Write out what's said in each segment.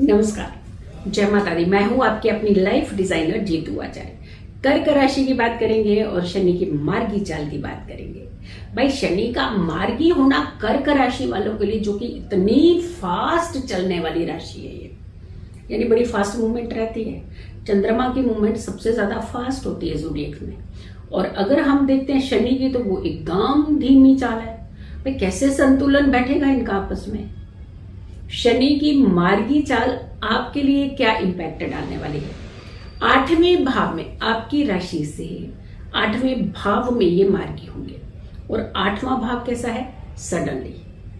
नमस्कार, जय माता दी। मैं हूं आपकी अपनी लाइफ डिजाइनर जीतू आचार्य। कर्क राशि की बात करेंगे और शनि की मार्गी चाल की बात करेंगे। भाई, शनि का मार्गी होना कर्क राशि वालों के लिए, जो कि इतनी फास्ट चलने वाली राशि है, ये यानी बड़ी फास्ट मूवमेंट रहती है। चंद्रमा की मूवमेंट सबसे ज्यादा फास्ट होती है ज़ोडिएक में, और अगर हम देखते हैं शनि की, तो वो एकदम धीमी चाल है। भाई, कैसे संतुलन बैठेगा इनका आपस में? शनि की मार्गी चाल आपके लिए क्या इंपैक्ट डालने वाली है? 8वें भाव में, आपकी राशि से 8वें भाव में ये मार्गी होंगे। और 8वां भाव कैसा है? सडनली,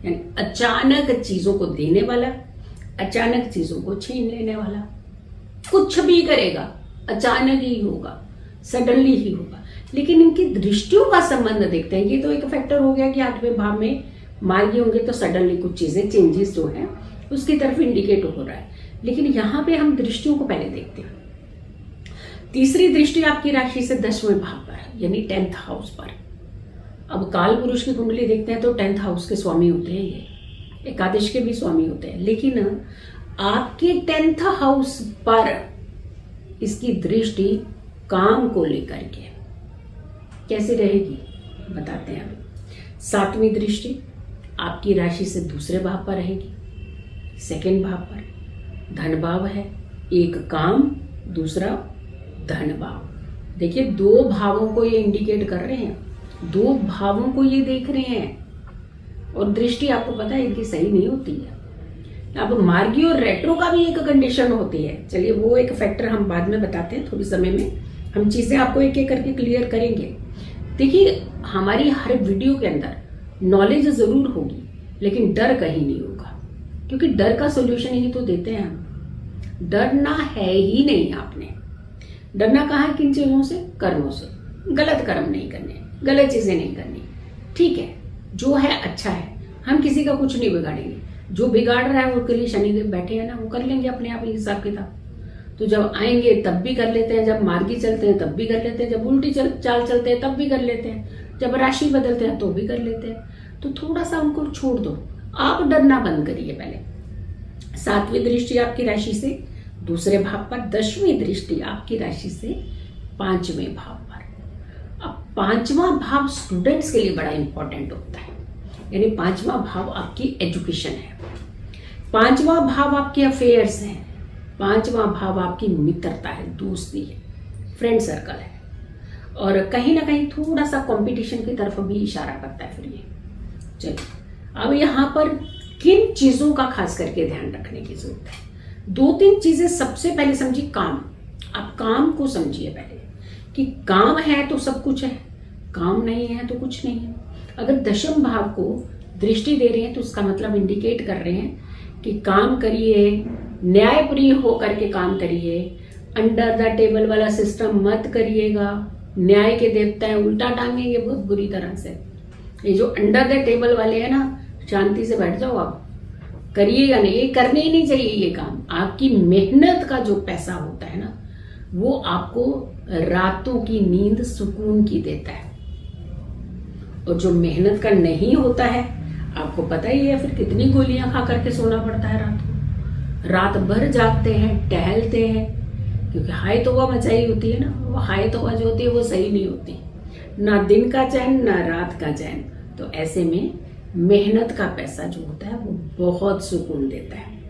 यानी अचानक चीजों को देने वाला, अचानक चीजों को छीन लेने वाला। कुछ भी करेगा अचानक ही होगा, सडनली ही होगा। लेकिन इनकी दृष्टियों का संबंध देखते हैं। ये तो एक फैक्टर हो गया कि 8वें भाव में मार्गी होंगे तो सडनली कुछ चीजें, चेंजेस जो है उसकी तरफ इंडिकेट हो रहा है। लेकिन यहां पे हम दृष्टियों को पहले देखते हैं। तीसरी दृष्टि आपकी राशि से 10वें भाव पर, यानी 10th हाउस पर। अब काल पुरुष की कुंडली देखते हैं तो 10th हाउस के स्वामी होते हैं, ये एकादश के भी स्वामी होते हैं। लेकिन आपके 10th हाउस पर इसकी दृष्टि काम को लेकर के कैसी रहेगी बताते हैं। 7वीं दृष्टि आपकी राशि से दूसरे भाव पर रहेगी, 2nd भाव पर। धन भाव है, एक काम, दूसरा धन भाव। देखिए, 2 भावों को ये इंडिकेट कर रहे हैं, 2 भावों को ये देख रहे हैं। और दृष्टि आपको पता है इनकी सही नहीं होती है। अब मार्गी और रेट्रो का भी एक कंडीशन होती है। चलिए, वो एक फैक्टर हम बाद में बताते हैं, थोड़ी समय में हम चीजें आपको एक एक करके क्लियर करेंगे। देखिए, हमारी हर वीडियो के अंदर नॉलेज जरूर होगी, लेकिन डर कहीं नहीं होगा, क्योंकि डर का सोल्यूशन ही तो देते हैं हम। डरना है ही नहीं आपने। डरना कहाँ है? किन चीजों से? कर्मों से। गलत कर्म नहीं करने, गलत चीजें नहीं करनी। ठीक है, जो है अच्छा है, हम किसी का कुछ नहीं बिगाड़ेंगे। जो बिगाड़ रहा है उसके लिए शनिदेव बैठे हैं ना, वो कर लेंगे अपने आप हिसाब किताब। तो जब आएंगे तब भी कर लेते हैं, जब मार्गी चलते हैं तब भी कर लेते हैं, जब उल्टी चाल चलते हैं तब भी कर लेते हैं, जब राशि बदलते हैं तो भी कर लेते हैं। तो थोड़ा सा उनको छोड़ दो, आप डरना बंद करिए पहले। 7वीं दृष्टि आपकी राशि से दूसरे भाव पर, 10वीं दृष्टि आपकी राशि से 5वें भाव पर। अब 5वां भाव स्टूडेंट्स के लिए बड़ा इंपॉर्टेंट होता है, यानी 5वां भाव आपकी एजुकेशन है, 5वां भाव आपके अफेयर्स है, 5वां भाव आपकी मित्रता है, दोस्ती है, फ्रेंड सर्कल है, और कहीं ना कहीं थोड़ा सा कंपटीशन की तरफ भी इशारा करता है। फिर ये चलिए, अब यहाँ पर किन चीजों का खास करके ध्यान रखने की जरूरत है? 2-3 चीजें सबसे पहले समझिए। काम, आप काम को समझिए पहले कि काम है तो सब कुछ है, काम नहीं है तो कुछ नहीं है। अगर 10म भाव को दृष्टि दे रहे हैं तो उसका मतलब इंडिकेट कर रहे हैं कि काम करिए, न्यायप्रिय होकर के काम करिए, अंडर द टेबल वाला सिस्टम मत करिएगा। न्याय के देवता है, उल्टा टांगेंगे बहुत बुरी तरह से। ये जो अंडर द टेबल वाले हैं ना, शांति से बैठ जाओ, आप करिएगा नहीं, ये करने ही नहीं चाहिए ये काम। आपकी मेहनत का जो पैसा होता है ना, वो आपको रातों की नींद सुकून की देता है। और जो मेहनत का नहीं होता है, आपको पता ही है फिर कितनी गोलियां खा करके सोना पड़ता है रात को। रात भर जागते हैं, टहलते हैं, क्योंकि हाय तौबा मचाई होती है ना। वो हाय तौबा जो होती है वो सही नहीं होती, ना दिन का चैन ना रात का चैन। तो ऐसे में मेहनत का पैसा जो होता है वो बहुत सुकून देता है।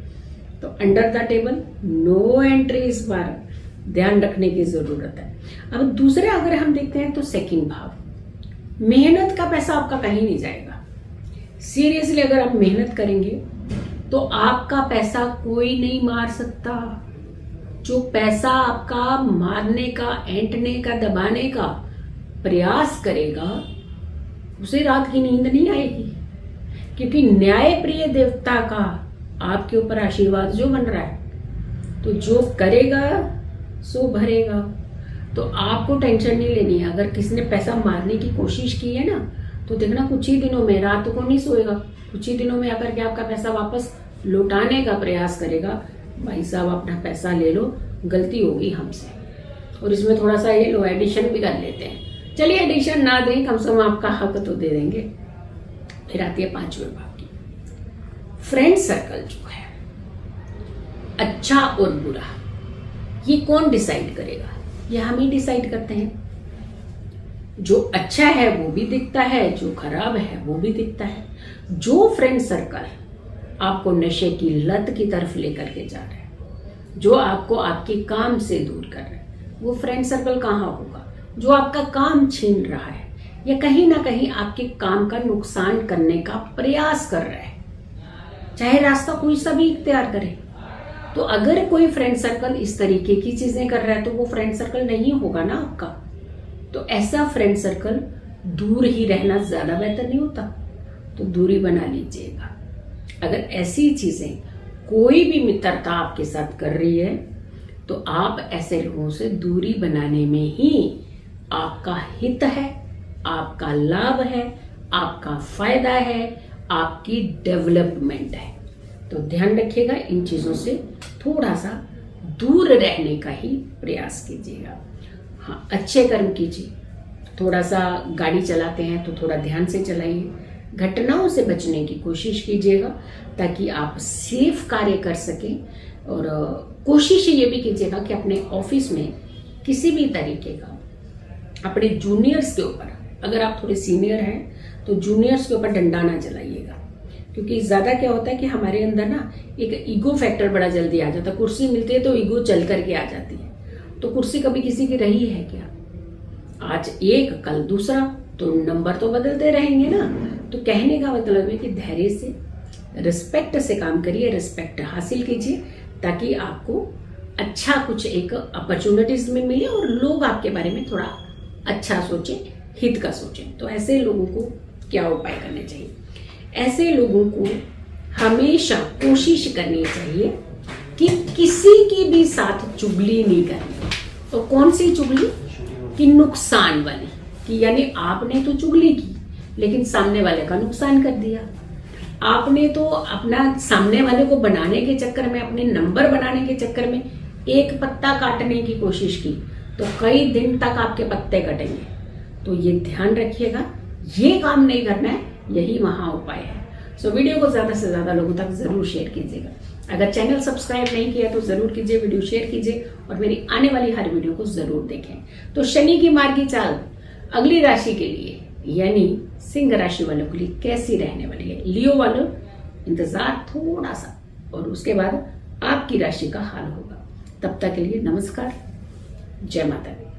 तो under the table no entry, इस बार ध्यान रखने की जरूरत है। अब दूसरे अगर हम देखते हैं तो 2nd भाव, मेहनत का पैसा आपका कहीं नहीं जाएगा। सीरियसली, अगर आप मेहनत करेंगे तो आपका पैसा कोई नहीं मार सकता। जो पैसा आपका मारने का, ऐंठने का, दबाने का प्रयास करेगा, उसे रात की नींद नहीं आएगी, क्योंकि न्याय प्रिय देवता का आपके ऊपर आशीर्वाद जो बन रहा है, तो जो करेगा सो भरेगा। तो आपको टेंशन नहीं लेनी है। अगर किसी ने पैसा मारने की कोशिश की है ना, तो देखना कुछ ही दिनों में, रात को नहीं सोएगा, कुछ ही दिनों में आकर के आपका पैसा वापस लौटाने का प्रयास करेगा। भाई साहब, अपना पैसा ले लो, गलती होगी हमसे। और इसमें थोड़ा सा ये लो, एडिशन भी कर लेते हैं। चलिए, एडिशन ना दें, कम से कम आपका हक तो दे देंगे। फिर आती है 5वें भाव की फ्रेंड सर्कल जो है। अच्छा और बुरा ये कौन डिसाइड करेगा? ये हम ही डिसाइड करते हैं। जो अच्छा है वो भी दिखता है, जो खराब है वो भी दिखता है। जो फ्रेंड सर्कल आपको नशे की लत की तरफ लेकर के जा रहा है, जो आपको आपके काम से दूर कर रहा है, वो फ्रेंड सर्कल कहाँ होगा? जो आपका काम छीन रहा है या कहीं ना कहीं आपके काम का नुकसान करने का प्रयास कर रहा है, चाहे रास्ता कोई सा भी इख्तियार करे। तो अगर कोई फ्रेंड सर्कल इस तरीके की चीजें कर रहा है तो वो फ्रेंड सर्कल नहीं होगा ना आपका। तो ऐसा फ्रेंड सर्कल दूर ही रहना ज्यादा बेहतर नहीं होता? तो दूरी बना लीजिएगा। अगर ऐसी चीजें कोई भी मित्रता आपके साथ कर रही है तो आप ऐसे लोगों से दूरी बनाने में ही आपका हित है, आपका लाभ है, आपका फायदा है, आपकी डेवलपमेंट है। तो ध्यान रखिएगा, इन चीजों से थोड़ा सा दूर रहने का ही प्रयास कीजिएगा। हाँ, अच्छे कर्म कीजिए। थोड़ा सा गाड़ी चलाते हैं तो थोड़ा ध्यान से चलाइए। घटनाओं से बचने की कोशिश कीजिएगा ताकि आप सेफ कार्य कर सकें। और कोशिश ये भी कीजिएगा कि अपने ऑफिस में किसी भी तरीके का अपने जूनियर्स के ऊपर, अगर आप थोड़े सीनियर हैं तो जूनियर्स के ऊपर डंडा ना चलाइएगा। क्योंकि ज्यादा क्या होता है कि हमारे अंदर ना एक ईगो फैक्टर बड़ा जल्दी आ जाता है। कुर्सी मिलती है तो ईगो चल करके आ जाती है। तो कुर्सी कभी किसी की रही है क्या? आज एक कल दूसरा, तो नंबर तो बदलते रहेंगे ना। तो कहने का मतलब है कि धैर्य से, रिस्पेक्ट से काम करिए, रिस्पेक्ट हासिल कीजिए ताकि आपको अच्छा कुछ एक अपॉर्चुनिटीज में मिले और लोग आपके बारे में थोड़ा अच्छा सोचें, हित का सोचें। तो ऐसे लोगों को क्या उपाय करने चाहिए? ऐसे लोगों को हमेशा कोशिश करनी चाहिए कि किसी की भी साथ चुगली नहीं करनी। तो कौन सी चुगली? कि नुकसान वाली, कि यानी आपने तो चुगली की लेकिन सामने वाले का नुकसान कर दिया। आपने तो अपना सामने वाले को बनाने के चक्कर में, अपने नंबर बनाने के चक्कर में एक पत्ता काटने की कोशिश की तो कई दिन तक आपके पत्ते कटेंगे। तो ये ध्यान रखिएगा, ये काम नहीं करना है, यही वहां उपाय है। सो वीडियो को ज्यादा से ज्यादा लोगों तक जरूर शेयर कीजिएगा। अगर चैनल सब्सक्राइब नहीं किया तो जरूर कीजिए, वीडियो शेयर कीजिए और मेरी आने वाली हर वीडियो को जरूर देखें। तो शनि की मार्गी चाल अगली राशि के लिए यानी सिंह राशि वालों के लिए कैसी रहने वाली है? लियो वालों इंतजार थोड़ा सा, और उसके बाद आपकी राशि का हाल होगा। तब तक के लिए नमस्कार, जय माता दी।